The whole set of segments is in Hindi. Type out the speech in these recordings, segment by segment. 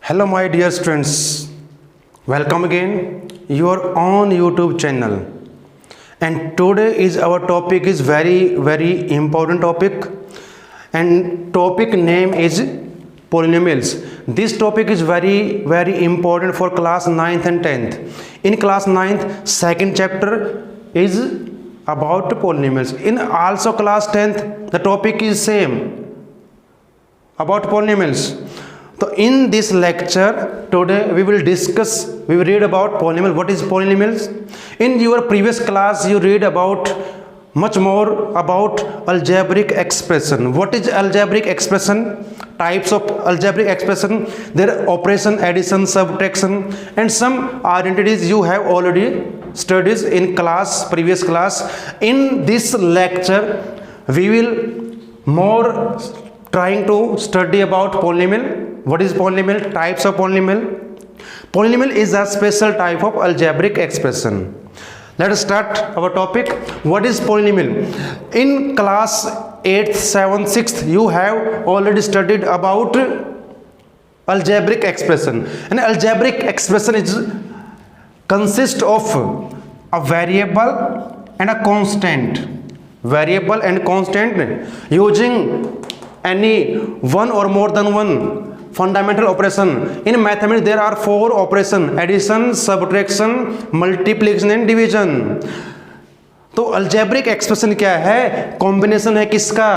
Hello my dear students, welcome again your own YouTube channel. And today is our topic is very important topic, and topic name is polynomials. This topic is very important for class 9th and 10th. In class 9th, second chapter is about polynomials. In also class 10th, the topic is same about polynomials. So in this lecture today we will read about polynomial. What is polynomials? In your previous class you read about much more about algebraic expression. What is algebraic expression? Types of algebraic expression, their operation, addition, subtraction, and some identities you have already studied in previous class. In this lecture we will more trying to study about polynomial. What is polynomial? Types of polynomial. Polynomial is a special type of algebraic expression. Let us start our topic. What is polynomial? In class 8th, 7th, 6th, you have already studied about algebraic expression. An algebraic expression consists of a variable and a constant. Variable and constant using any one or more than one fundamental operation. In mathematics there are 4 operations: addition, subtraction, multiplication and division. तो अल्जेब्रिक एक्सप्रेशन क्या है? कॉम्बिनेशन है किसका?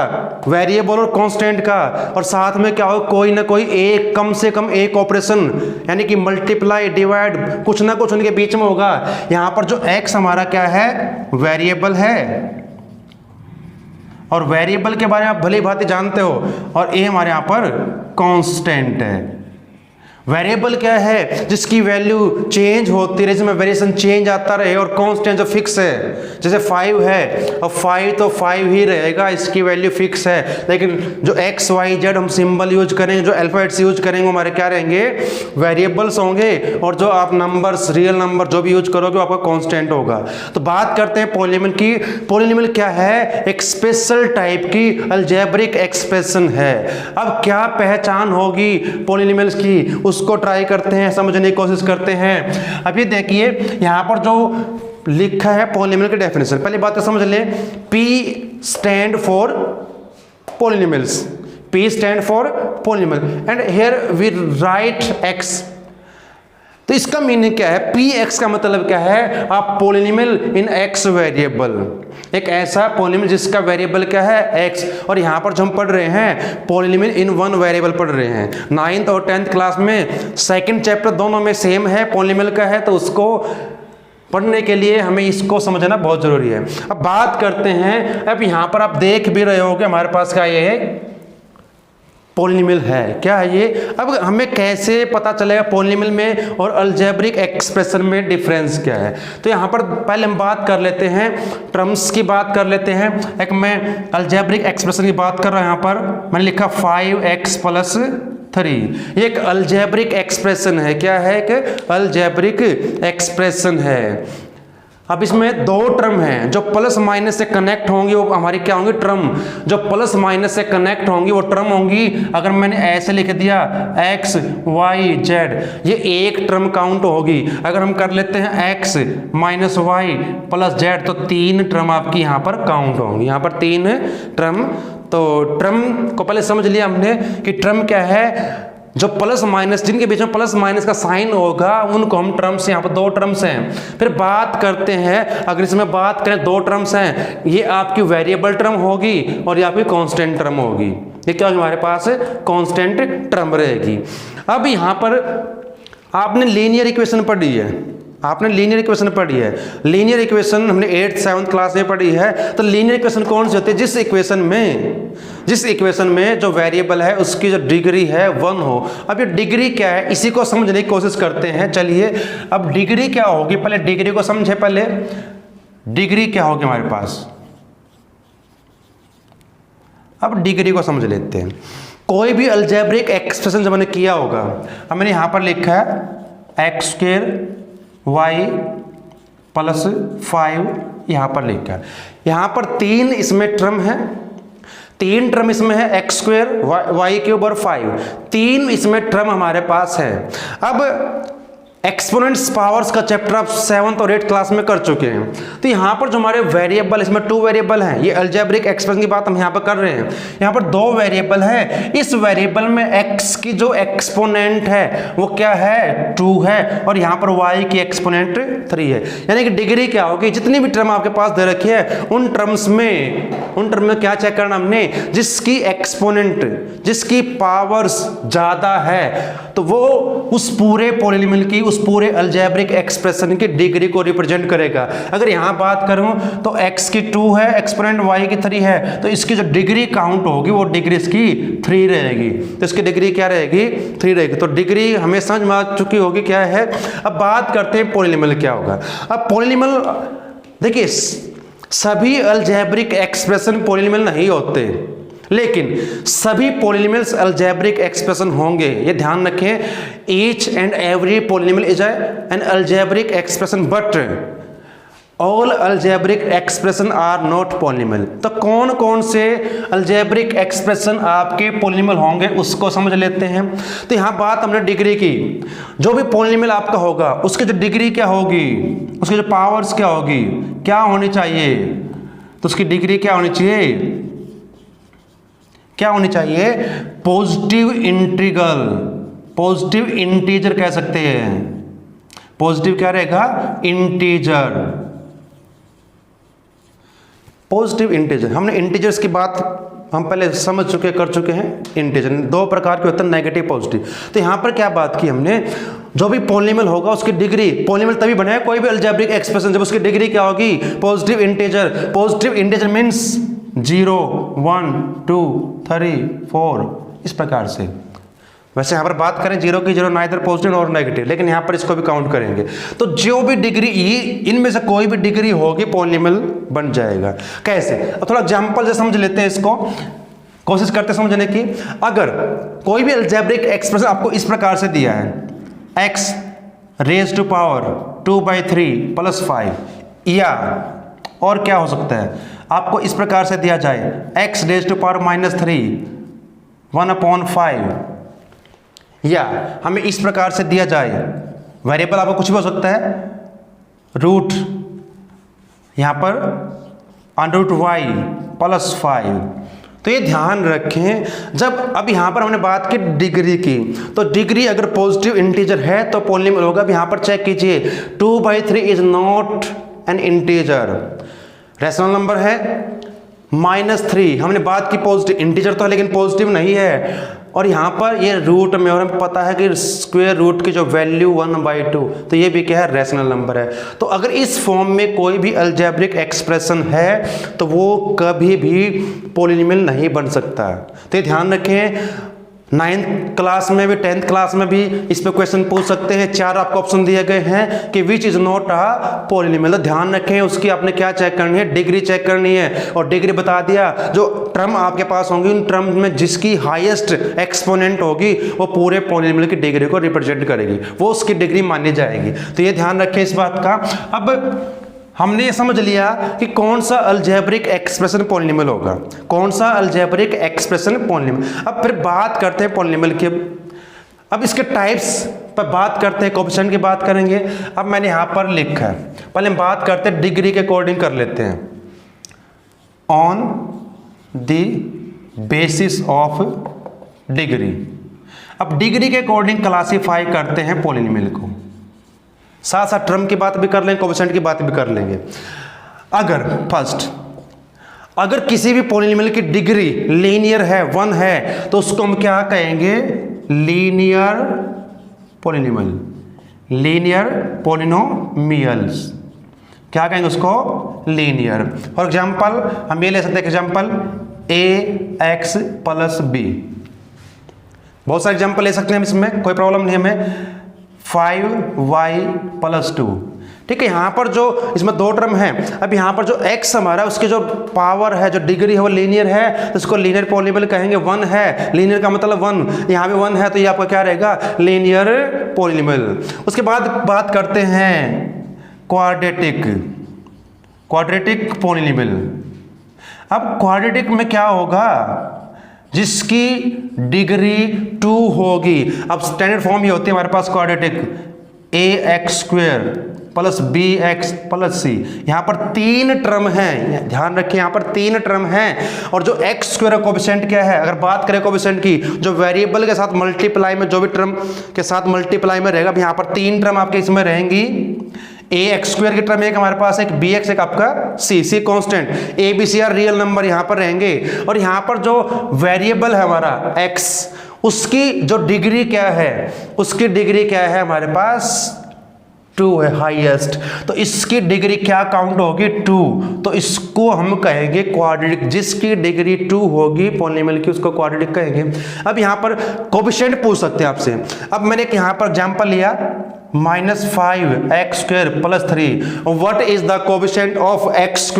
वेरिएबल और कांस्टेंट का, और साथ में क्या हो, कोई ना कोई एक, कम से कम एक ऑपरेशन, यानी कि मल्टीप्लाई, डिवाइड, कुछ ना कुछ उनके बीच में होगा. यहाँ पर जो x हमारा क्या है? वेरिएबल है, और वेरिएबल के बारे में आप भली भांति जानते हो, और a हमारे यहाँ पर कांस्टेंट है. वेरिएबल क्या है? जिसकी वैल्यू चेंज होती रहे, जिसमें वेरिएशन चेंज आता रहे, और कांस्टेंट जो फिक्स है. जैसे 5 है, और 5 तो 5 ही रहेगा, इसकी वैल्यू फिक्स है. लेकिन जो x y z हम सिंबल यूज करेंगे, जो अल्फाबेट्स यूज करेंगे, वो हमारे क्या रहेंगे? वेरिएबल्स होंगे. और जो आप नंबर्स, रियल नंबर जो भी यूज करोगे वो आपका कांस्टेंट होगा. तो बात करते हैं पॉलीनोमियल की. पॉलीनोमियल क्या है? एक स्पेशल टाइप की अलजेब्रिक एक्सप्रेशन है. अब क्या पहचान होगी पॉलीनोमियल्स की, उसको ट्राई करते हैं, समझने की कोशिश करते हैं. अभी देखिए यहाँ पर जो लिखा है पॉलीनोमियल की डेफिनेशन, पहली बात तो समझ लें. P stand for polynomials. P stand for polynomial and here we write x. तो इसका मीनिंग क्या है? Px का मतलब क्या है? आप पॉलीनोमियल इन x वेरिएबल, एक ऐसा पॉलीनोमियल जिसका वेरिएबल क्या है? x. और यहाँ पर जो हम पढ़ रहे हैं पॉलीनोमियल इन वन वेरिएबल पढ़ रहे हैं. 9th और 10th क्लास में सेकंड चैप्टर दोनों में सेम है, पॉलीनोमियल का है, तो उसको पढ़ने के लिए हमें इसको समझना बहुत जरूरी है. अब बात करते हैं. अब यहाँ पर आप देख भी रहे होगे हमारे पास क्या ये है? पॉलीनोमियल है. क्या है ये? अब हमें कैसे पता चलेगा पॉलीनोमियल में और अलजेब्रिक एक्सप्रेशन में डिफरेंस क्या है? तो यहाँ पर पहले हम बात कर लेते हैं, टर्म्स की बात कर लेते हैं. एक मैं अलजेब्रिक एक्सप्रेशन की बात कर रहा हूँ. यहाँ पर मैंने लिखा 5x + 3. ये एक अलजेब्रिक एक्सप्रेशन है. क्या है? एक अलजेब्रिक एक्सप्रेशन है. अब इसमें 2 टर्म हैं जो प्लस माइनस से कनेक्ट होंगी, वो हमारी क्या होंगी? टर्म. जो प्लस माइनस से कनेक्ट होंगी वो टर्म होंगी. अगर मैंने ऐसे लिख दिया x y z, ये एक टर्म काउंट होगी. अगर हम कर लेते हैं x - y + z, तो 3 टर्म आपकी यहाँ पर काउंट होंगी. यहाँ पर 3 टर्म. तो ट्रम को पहले समझ लिया हमने कि ट्रम क्या है. जो प्लस माइनस, जिनके बीच में प्लस माइनस का साइन होगा उनको हम टर्म्स, यहाँ पर 2 टर्म्स हैं. फिर बात करते हैं, अगर इसमें बात करें 2 टर्म्स हैं, ये आपकी वेरिएबल टर्म होगी और ये आपकी कांस्टेंट टर्म होगी. ये क्या होगी? हमारे पास कांस्टेंट टर्म रहेगी. अब यहाँ पर आपने लीनियर इक्वेशन पढ़ी है. आपने लीनियर इक्वेशन पढ़ी है. लीनियर इक्वेशन हमने 8th 7th क्लास में पढ़ी है. तो लीनियर इक्वेशन कौन सी होती है? जिस इक्वेशन में जो वेरिएबल है उसकी जो डिग्री है 1 हो. अब ये डिग्री क्या है इसी को समझने की कोशिश करते हैं. चलिए अब डिग्री क्या होगी, पहले डिग्री को समझे. पहले डिग्री क्या होगी हमारे पास? अब डिग्री को समझ लेते हैं. कोई भी अलजेब्रिक एक्सप्रेशन जो मैंने किया होगा, अब मैंने यहाँ पर लिखा है x² y + 5, यहाँ पर लिखा है. यहाँ पर 3 इसमें टर्म है. 3 टर्म इसमें है एक्स स्क्वायर वाई क्यूब और 5, 3 इसमें टर्म हमारे पास है। अब एक्सपोनेंट्स पावर्स का चैप्टर आप 7th और 8th क्लास में कर चुके हैं। तो यहाँ पर जो हमारे वेरिएबल, इसमें 2 वेरिएबल हैं, ये अलजेब्रिक एक्सप्रेशन की बात हम यहाँ पर कर रहे हैं। यहाँ पर 2 वेरिएबल है, इस वेरिएबल में x की जो एक्सपोनेंट है वो क्या है 2 है, और यहाँ पर y की एक्सपोनेंट 3 है। यानी कि डिग्री क्या होगी, जितनी भी टर्म आपके पास दे रखी है उन टर्म्स में क्या चेक करना हमने, जिसकी एक्सपोनेंट, जिसकी पावर्स ज्यादा है तो वो उस पूरे पॉलिनोमियल की, उस पूरे अलजेब्रिक एक्सप्रेशन की डिग्री को रिप्रेजेंट करेगा। अगर यहां बात करूं तो x की 2 है, एक्सपोनेंट y की 3 है, तो इसकी जो डिग्री काउंट होगी वो डिग्री इसकी 3 रहेगी। तो इसकी डिग्री क्या रहेगी 3 रहेगी। तो डिग्री हमें समझ में आ चुकी होगी क्या है। अब बात करते हैं पॉलिनोमियल क्या होगा। अब पॉलिनोमियल देखिए, सभी अलजेब्रिक एक्सप्रेशन पॉलिनोमियल नहीं होते, लेकिन सभी पॉलिनोमियल्स अलजेब्रिक एक्सप्रेशन होंगे, ये ध्यान रखें। Each and every polynomial is an algebraic expression but all algebraic expression are not polynomial. तो कौन कौन से अलजेब्रिक एक्सप्रेशन आपके पॉलिनोमियल होंगे उसको समझ लेते हैं। तो यहां बात हमने डिग्री की, जो भी पॉलिनोमियल आपका होगा उसकी जो डिग्री क्या होगी, उसकी जो पावर्स क्या होगी, क्या होनी चाहिए, तो उसकी डिग्री क्या होनी चाहिए, क्या होनी चाहिए, पॉजिटिव इंटीग्रल, पॉजिटिव इंटीजर कह सकते हैं। पॉजिटिव क्या रहेगा, इंटीजर, पॉजिटिव इंटीजर। हमने इंटीजर्स की बात हम पहले समझ चुके, कर चुके हैं। इंटीजर 2 प्रकार के होते हैं, नेगेटिव पॉजिटिव। तो यहां पर क्या बात की हमने, जो भी पॉलिनोमियल होगा उसकी डिग्री, पॉलिनोमियल तभी बने कोई भी अलजेब्रिक एक्सप्रेशन जब उसकी डिग्री क्या होगी, positive integer. Positive integer means 0 1 2 3 4 इस प्रकार से। वैसे यहाँ पर बात करें 0 की 0 नाइदर पॉजिटिव और नेगेटिव, लेकिन यहाँ पर इसको भी काउंट करेंगे। तो जो भी डिग्री, इनमें से कोई भी डिग्री होगी पॉलिनोमियल बन जाएगा। कैसे, अब थोड़ा एग्जांपल से समझ लेते हैं इसको, कोशिश करते समझने की। अगर कोई भी अलजेब्रिक एक्सप्रेशन आपको इस प्रकार से दिया है, x रेज टू पावर 2/3 + 5, या और क्या हो सकता है, आपको इस प्रकार से दिया जाए x रेज टू पावर -3 1/5, या हमें इस प्रकार से दिया जाए, वेरिएबल आपको कुछ भी हो सकता है, रूट यहां पर √y + 5। तो ये ध्यान रखें, जब अब यहां पर हमने बात की डिग्री की, तो डिग्री अगर पॉजिटिव इंटीजर है तो पॉलिनोमियल होगा। अब यहां पर चेक कीजिए, 2/3 is not an integer, rational number है। -3 हमने बात की पॉजिटिव इंटीजर तो है लेकिन पॉजिटिव नहीं है, और यहाँ पर ये रूट में, और हमें पता है कि स्क्वायर रूट की जो वैल्यू 1/2, तो ये भी क्या है, रैशनल नंबर है। तो अगर इस फॉर्म में कोई भी अलजेब्रिक एक्सप्रेशन है तो वो कभी भी पॉलिनोमियल नहीं बन सकता। तो ये ध्यान रखें, 9th क्लास में भी 10th क्लास में भी इस पे क्वेश्चन पूछ सकते हैं। 4 आपको ऑप्शन दिए गए हैं कि which is not a polynomial. तो ध्यान रखें, उसकी आपने क्या चेक करनी है, डिग्री चेक करनी है। और डिग्री बता दिया, जो टर्म आपके पास होंगी उन टर्म में जिसकी हाईएस्ट एक्सपोनेंट होगी वो पूरे पॉलिनोमियल की डिग्री को रिप्रेजेंट करेगी, वो उसकी डिग्री मानी जाएगी। तो ये ध्यान रखें इस बात का। अब हमने ये समझ लिया कि कौन सा अलजेब्रिक एक्सप्रेशन पॉलिनोमियल होगा, कौन सा अलजेब्रिक एक्सप्रेशन पॉलिनोमियल। अब फिर बात करते हैं पॉलिनोमियल के, अब इसके टाइप्स पर बात करते हैं, कोएफिशिएंट की बात करेंगे। अब मैंने यहाँ पर लिखा है, पहले हम बात करते हैं डिग्री के अकॉर्डिंग कर लेते हैं। On the basis of degree. अब डिग्री के अकॉर्डिंग क्लासीफाई करते हैं पॉलिनोमियल को, साथ साथ टर्म की बात भी कर लेंगे, कोएफिशिएंट की बात भी कर लेंगे। अगर फर्स्ट, अगर किसी भी पॉलिनोमियल की डिग्री लीनियर है, 1 है, तो उसको हम क्या कहेंगे, लीनियर पॉलिनोमियल, लीनियर पॉलिनोमियल्स, क्या कहेंगे उसको, लीनियर। फॉर एग्जांपल हम ये ले सकते हैं एग्जांपल ax + b, बहुत सारे एग्जांपल ले सकते हैं हम, इसमें कोई प्रॉब्लम नहीं हमें। 5y + 2, ठीक है। यहाँ पर जो इसमें 2 टर्म है, अब यहाँ पर जो x हमारा उसकी जो पावर है, जो डिग्री है वो लीनियर है, तो इसको लीनियर पॉलिनोमियल कहेंगे। 1 है, लीनियर का मतलब 1, यहाँ भी 1 है, तो ये आपका क्या रहेगा, लीनियर पॉलिनोमियल। उसके बाद बात करते हैं क्वाड्रेटिक, क्वाड्रेटिक पॉलिनोमियल। अब क्वाड्रेटिक में क्या होगा, जिसकी डिग्री 2 होगी। अब स्टैंडर्ड फॉर्म ये होती है हमारे पास quadratic, ax² plus bx plus c। यहाँ पर 3 टर्म हैं, ध्यान रखिए यहाँ पर 3 टर्म हैं। और जो x² कोएफिशिएंट क्या है, अगर बात करें कोएफिशिएंट की, जो वेरिएबल के साथ मल्टीप्लाई में, जो भी टर्म के साथ मल्टीप्लाई में रहेगा, यहाँ पर 3 टर्म आपके इसमें रहेंगी। ax² की टर्म एक हमारे पास, एक bx, एक आपका c constant. a b c are real number यहाँ पर रहेंगे। और यहाँ पर जो वेरिएबल है हमारा x, उसकी जो डिग्री क्या है, उसकी डिग्री क्या है हमारे पास 2 है, हाईएस्ट। तो इसकी डिग्री क्या काउंट होगी 2, तो इसको हम कहेंगे क्वाड्रेटिक। जिसकी डिग्री 2 होगी पॉलिनोमियल की, उसको क्वाड्रेटिक कहेंगे। अब यहाँ पर कोएफिशिएंट पूछ सकते हैं आपसे। अब मैंने यहाँ पर एग्जांपल लिया -5x² plus 3, what is the coefficient of x²,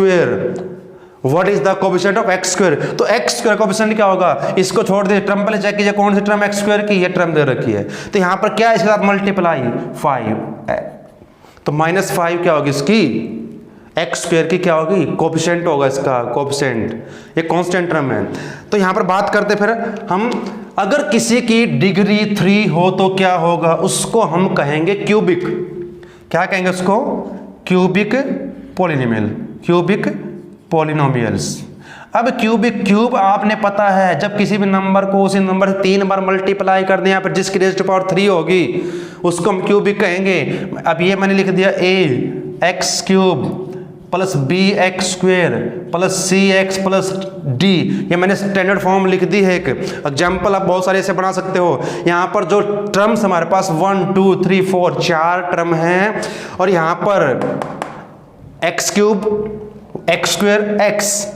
what is the coefficient of x²। तो x² कोएफिशिएंट क्या होगा, इसको छोड़ दे, टर्म पहले चेक कीजिए कौन सी टर्म x² की, ये टर्म दे रखी है। तो यहाँ पर क्या है, इसके साथ मल्टीप्लाई 5, तो -5 क्या होगी इसकी, x² की क्या होगी, कोएफिशिएंट होगा इसका, कोएफिशिएंट, ये कांस्टेंट टर्म है। तो यहाँ पर बात करते फिर हम, अगर किसी की डिग्री 3 हो तो क्या होगा, उसको हम कहेंगे क्यूबिक। क्या कहेंगे उसको, क्यूबिक पॉलिनोमियल, क्यूबिक पॉलिनोमियल्स। अब क्यूब आपने पता है, जब किसी भी नंबर को उसी नंबर से 3 बार मल्टीप्लाई कर दें, यहाँ पर जिसकी रेज़ टू पावर 3 होगी उसको हम क्यूबिक कहेंगे। अब ये मैंने लिख दिया ax³ plus bx² plus cx plus d, ये मैंने स्टैंडर्ड फॉर्म लिख दी है। एक एग्जाम्पल आप बहुत सारे ऐसे बना सकते हो। यहाँ पर जो टर्म्स हमारे पास 1 2 3 4 4 टर्म हैं, और यहाँ पर x³ x² x।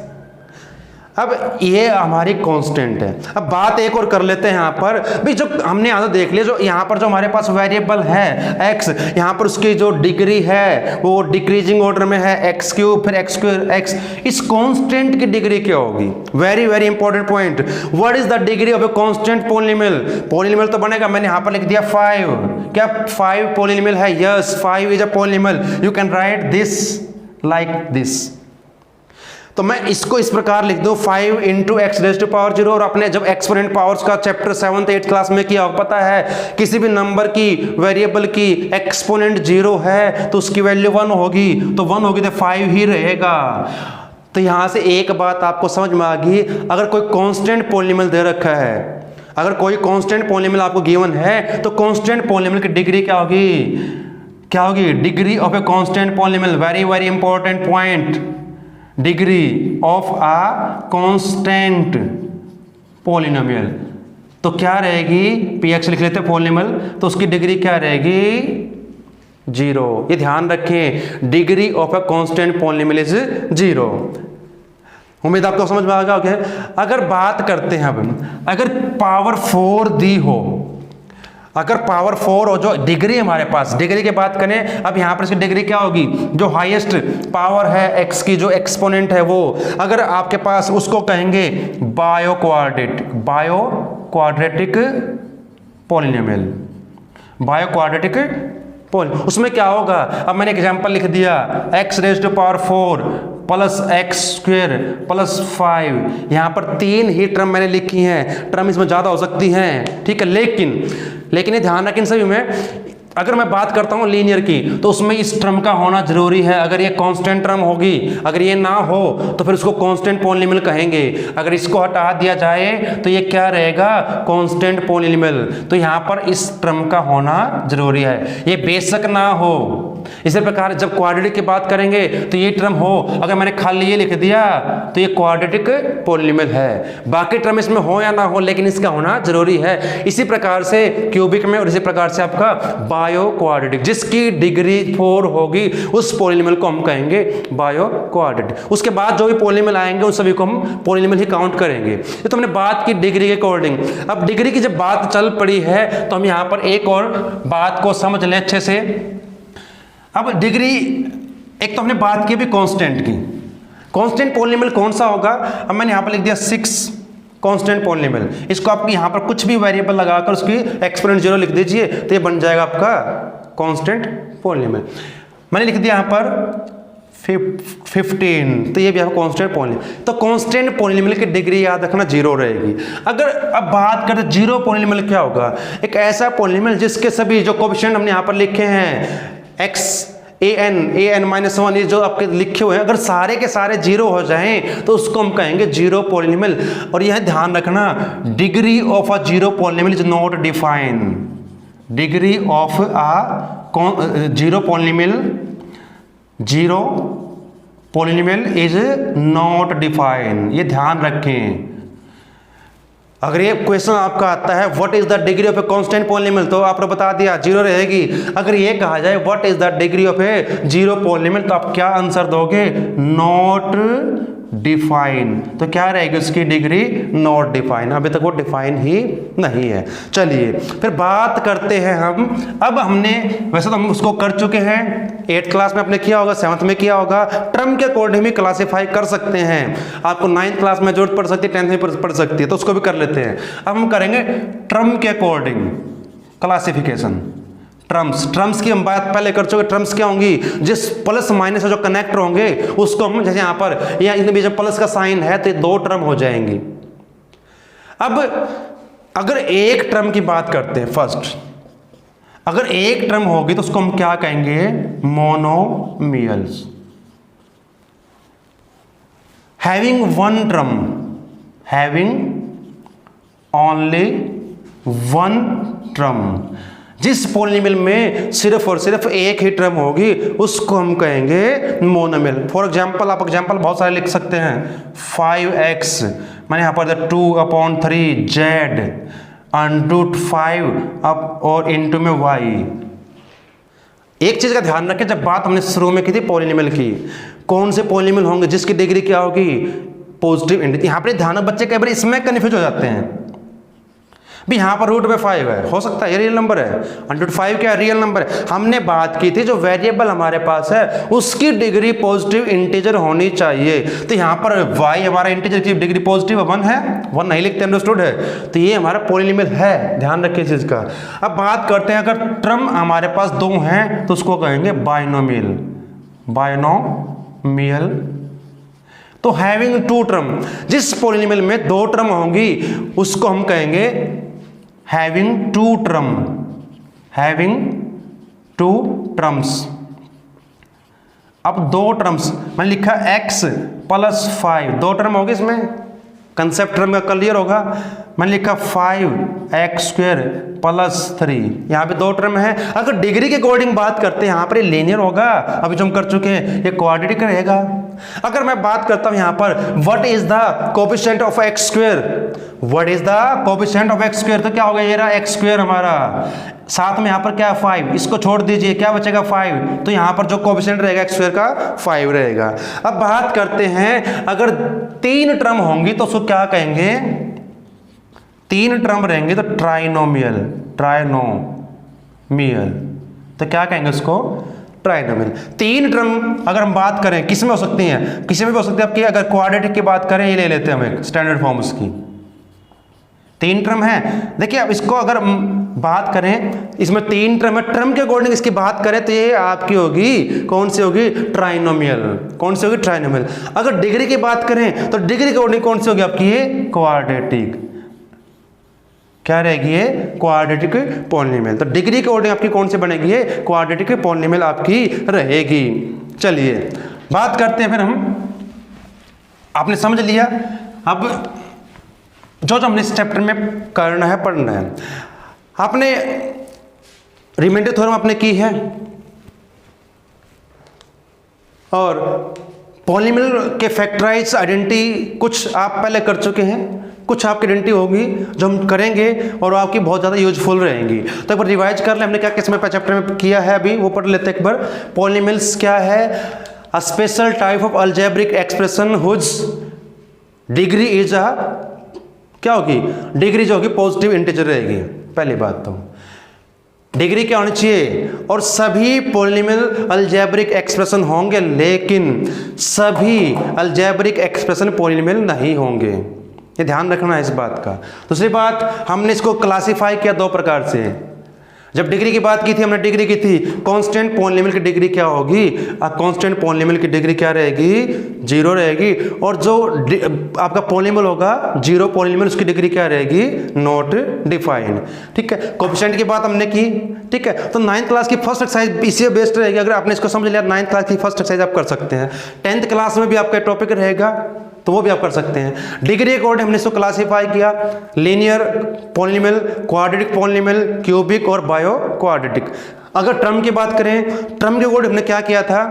अब ये हमारी कांस्टेंट है। अब बात एक और कर लेते हैं यहाँ पर भाई, जो हमने यहाँ देख लिया, जो यहाँ पर जो हमारे पास वेरिएबल है x, यहाँ पर उसकी जो डिग्री है वो डिक्रीजिंग ऑर्डर में है, x³ फिर x² x। इस कांस्टेंट की डिग्री क्या होगी, very very important point, what is the degree of a constant polynomial. Polynomial तो बनेगा, मैंने यहाँ पर लिख दिया 5, क्या 5 पॉलिनोमियल है, yes 5 is a polynomial. You can write this like this. तो मैं इसको इस प्रकार लिख दूं 5 × x⁻⁴। और अपने जब एक्सपोनेंट पावर्स का चैप्टर 7th 8th क्लास में किया, पता है किसी भी नंबर की, वेरिएबल की एक्सपोनेंट 0 है तो उसकी वैल्यू 1 होगी, तो 1 होगी तो 5 ही रहेगा। तो यहां से एक बात आपको समझ में आ गई, अगर कोई कांस्टेंट पॉलिनोमियल दे रखा है, अगर कोई कांस्टेंट पॉलिनोमियल आपको गिवन है, तो कांस्टेंट पॉलिनोमियल की डिग्री क्या होगी, क्या होगी, degree of a constant polynomial. Very very important point, degree of a constant polynomial. तो क्या रहेगी, px लिख लेते हैं पॉलिनोमियल, तो उसकी डिग्री क्या रहेगी 0। ये ध्यान रखें, degree of a constant polynomial is 0। उम्मीद आपको समझ में आ गया। ओके, अगर बात करते हैं अब, अगर पावर 4 दी हो, अगर पावर 4 हो, जो डिग्री हमारे पास, डिग्री की बात करें, अब यहाँ पर इसकी डिग्री क्या होगी, जो हाईएस्ट पावर है x की, जो एक्सपोनेंट है वो, अगर आपके पास, उसको कहेंगे bio quadratic polynomial, bio quadratic polynomial. उसमें क्या होगा, अब मैंने एग्जांपल लिख दिया x⁻⁴ प्लस x² प्लस 5। यहाँ पर 3 ही टर्म मैंने लिखी हैं, टर्म इसमें ज़्यादा हो सकती हैं, ठीक है, लेकिन ये ध्यान रखें सभी में, अगर मैं बात करता हूँ लीनियर की, तो उसमें इस टर्म का होना जरूरी है। अगर ये कांस्टेंट टर्म होगी, अगर ये ना हो तो फिर उसको कांस्टेंट पॉलिनोमियल कहेंगे। अगर इसको हटा दिया जाए तो ये क्या रहेगा, कांस्टेंट पॉलिनोमियल। तो यहाँ पर इस टर्म का होना जरूरी है, ये बेशक ना हो। इसी प्रकार जब क्वाड्रेटिक की बात करेंगे तो ये टर्म हो, अगर मैंने खाली ये लिख दिया तो ये क्वाड्रेटिक पॉलिनोमियल है। बाकी टर्म इसमें हो या ना हो, लेकिन इसका होना जरूरी है। इसी प्रकार से क्यूबिक में, और इसी प्रकार से आपका बायो क्वाड्रेटिक, जिसकी डिग्री 4 होगी उस पॉलिनोमियल को हम कहेंगे बायो क्वाड्रेटिक। उसके बाद जो भी पॉलिनोमियल आएंगे उन सभी को हम पॉलिनोमियल ही काउंट करेंगे। तो हमने बात की डिग्री के अकॉर्डिंग। अब डिग्री की जब बात चल पड़ी है तो हम यहाँ पर एक और बात को समझ लें अच्छे से। अब डिग्री, एक तो हमने बात की भी कांस्टेंट की, कांस्टेंट पॉलिनोमियल कौन सा होगा, अब मैंने यहाँ पर लिख दिया 6 कांस्टेंट पॉलिनोमियल। इसको आप यहाँ पर कुछ भी वेरिएबल लगाकर उसकी एक्सपोनेंट 0 लिख दीजिए तो ये बन जाएगा आपका कांस्टेंट पॉलिनोमियल। मैंने लिख दिया यहाँ पर 15, तो ये भी आपका कांस्टेंट पॉलिनोमियल। तो कांस्टेंट पॉलिनोमियल की डिग्री याद रखना 0 रहेगी। अगर अब बात करें 0 पॉलिनोमियल क्या होगा, एक ऐसा पॉलिनोमियल जिसके सभी जो कोएफिशिएंट हमने यहाँ पर लिखे हैं x an-1 ये जो आपके लिखे हुए हैं, अगर सारे के सारे 0 हो जाएं तो उसको हम कहेंगे 0 पॉलिनोमियल। और यह ध्यान रखना, degree of a 0 polynomial is not defined. Degree of a 0 polynomial is not defined, ये ध्यान रखें। अगर ये क्वेश्चन आपका आता है what is the degree of a constant polynomial, तो आपने बता दिया 0 रहेगी। अगर ये कहा जाए what is the degree of A 0 polynomial, तो आप क्या आंसर दोगे, नॉट डिफाइन। तो क्या रहेगी उसकी डिग्री, नॉट डिफाइन। अभी तक वो डिफाइन ही नहीं है। चलिए फिर बात करते हैं हम, अब हमने वैसे तो हम उसको कर चुके हैं, 8th क्लास में आपने किया होगा, 7th में किया होगा। टर्म के अकॉर्डिंग भी क्लासीफाई कर सकते हैं, आपको 9th क्लास में जरूरत पड़ सकती है, 10th में पड़ सकती है, तो उसको भी कर लेते हैं। अब हम करेंगे टर्म के अकॉर्डिंग क्लासिफिकेशन। ट्रम्स की हम बात पहले कर चुके। ट्रम्स क्या होंगी, जिस प्लस माइनस जो कनेक्टर होंगे उसको हम, जैसे यहां पर या इनमें जब प्लस का साइन है तो 2 टर्म हो जाएंगी। अब अगर एक टर्म की बात करते हैं, फर्स्ट अगर एक टर्म होगी तो उसको हम क्या कहेंगे, monomials. Having one term, having only one term, जिस पॉलिनोमियल में सिर्फ और सिर्फ एक ही टर्म होगी उसको हम कहेंगे मोनोमियल। फॉर एग्जांपल, आप एग्जांपल बहुत सारे लिख सकते हैं, 5x मैंने यहाँ पर 2/3z √5 अप और इनटू में y। एक चीज का ध्यान रखें, जब बात हमने शुरू में की थी पॉलिनोमियल की, कौन से पॉलिनोमियल होंगे जिसकी डिग्री क्या होगी, पॉजिटिव इंटीजर। यहाँ पर ध्यान बच्चे कई बार इसमें कन्फ्यूज हो जाते हैं, भी यहाँ पर √5 है, हो सकता है ये रियल नंबर है, √5 क्या रियल नंबर है। हमने बात की थी जो वेरिएबल हमारे पास है उसकी डिग्री पॉजिटिव इंटीजर होनी चाहिए। तो यहाँ पर y हमारा इंटीजर की डिग्री पॉजिटिव 1 है, 1 नहीं लिखते, अंडरस्टूड है, तो ये हमारा पॉलिनोमियल है, ध्यान रखिए इस चीज का। अब बात करते हैं, अगर टर्म हमारे पास 2 हैं तो उसको कहेंगे बाइनोमियल। बाइनोमियल तो हैविंग 2 टर्म, जिस पॉलिनोमियल में 2 टर्म होंगी उसको हम कहेंगे having 2 term, having 2 terms। अब 2 टर्म्स मैंने लिखा x + 5, 2 टर्म होगी इसमें, कंसेप्ट टर्म का क्लियर होगा। मैंने लिखा 5x² + 3, यहाँ पे 2 टर्म है। अगर डिग्री के अकॉर्डिंग बात करते हैं यहाँ पर लीनियर होगा, अभी जो हम कर चुके हैं, ये क्वाड्रेटिक रहेगा। अगर मैं बात करता हूं यहां पर what is the coefficient of x², what is the coefficient of x², तो क्या होगा, ये रहा x² हमारा, साथ में यहां पर क्या है 5, इसको छोड़ दीजिए, क्या बचेगा 5, तो यहां पर जो कोएफिशिएंट रहेगा x² का 5 रहेगा। अब बात करते हैं, अगर 3 टर्म होंगी तो उसको क्या कहेंगे, 3 टर्म रहेंगे तो ट्राइनोमियल। ट्राइनोमियल तो क्या कहेंगे उसको, ट्राइनोमियल। 3 टर्म अगर हम बात करें किस में हो सकती हैं, किसी में भी हो सकती है आपकी। अगर क्वाड्रेटिक की बात करें, ये ले लेते हैं हम एक स्टैंडर्ड फॉर्म उसकी, 3 टर्म है। देखिए अब इसको अगर बात करें, इसमें 3 टर्म है, टर्म के अकॉर्डिंग इसकी बात करें तो ये आपकी होगी, कौन सी होगी, ट्राइनोमियल। कौन सी होगी, ट्राइनोमियल। अगर डिग्री की बात करें तो डिग्री के अकॉर्डिंग कौन सी होगी आपकी, ये क्वाड्रेटिक। क्या रहेगी, ये क्वाड्रेटिक पॉलिनोमियल। तो डिग्री के अकॉर्डिंग आपकी कौन सी बनेगी, ये क्वाड्रेटिक पॉलिनोमियल आपकी रहेगी। चलिए बात करते हैं फिर हम, आपने समझ लिया। अब जो हमने इस चैप्टर में करना है, पढ़ना है, आपने रिमाइंडर थ्योरम आपने की है और पॉलिनोमियल के फैक्टराइज आइडेंटिटी कुछ आप पहले कर चुके हैं, कुछ आपकी आइडेंटिटी होगी जो हम करेंगे और आपकी बहुत ज़्यादा यूजफुल रहेंगी। तो एक बार रिवाइज कर ले, हमने क्या किस में चैप्टर में किया है, अभी वो पढ़ लेते हैं एक बार। पॉलिनोमियल्स क्या है, a special type of algebraic expression whose degree is a, क्या होगी, डिग्री जो होगी पॉजिटिव इंटीजर रहेगी। पहली बात तो डिग्री क्या होनी चाहिए, और सभी पॉलिनोमियल अलजेब्रिक एक्सप्रेशन होंगे, लेकिन सभी अलजेब्रिक एक्सप्रेशन पॉलिनोमियल नहीं होंगे, ये ध्यान रखना है इस बात का। दूसरी बात, हमने इसको क्लासिफाई किया 2 प्रकार से, जब डिग्री की बात की थी, हमने डिग्री की थी कांस्टेंट पॉलिनोमियल की डिग्री क्या होगी, कांस्टेंट पॉलिनोमियल की डिग्री क्या रहेगी, 0 रहेगी। और जो आपका पॉलिनोमियल होगा जीरो पॉलिनोमियल, उसकी डिग्री क्या रहेगी, नॉट डिफाइंड। ठीक है, कोएफिशिएंट की बात हमने की। ठीक है, तो 9th क्लास की फर्स्ट एक्सरसाइज इसी बेस्ड रहेगी। अगर आपने इसको समझ लिया 9th क्लास की फर्स्ट एक्सरसाइज आप कर सकते हैं। 10th क्लास में भी आपका टॉपिक रहेगा तो वो भी आप कर सकते हैं। डिग्री अकॉर्डिंग हमने इसको क्लासीफाई किया, linear polynomial, quadratic polynomial, cubic और बायो क्वाड्रेटिक। अगर टर्म की बात करें, टर्म के अकॉर्डिंग हमने क्या किया था,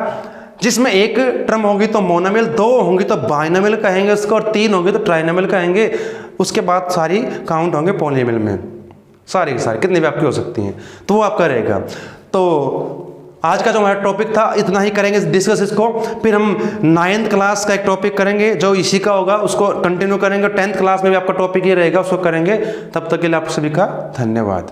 जिसमें एक टर्म होगी तो मोनोमियल, 2 होंगी तो बाइनोमियल कहेंगे उसको, और 3 होंगे तो ट्राइनोमियल कहेंगे। उसके बाद सारी काउंट होंगे पॉलिनोमियल में, सारी कितनी भी आपकी हो सकती हैं, तो वो आपका रहेगा। तो आज का जो हमारा टॉपिक था इतना ही करेंगे डिस्कस इसको। फिर हम 9th क्लास का एक टॉपिक करेंगे जो इसी का होगा, उसको कंटिन्यू करेंगे। 10th क्लास में भी आपका टॉपिक ये रहेगा, उसको करेंगे। तब तक के लिए आप सभी का धन्यवाद।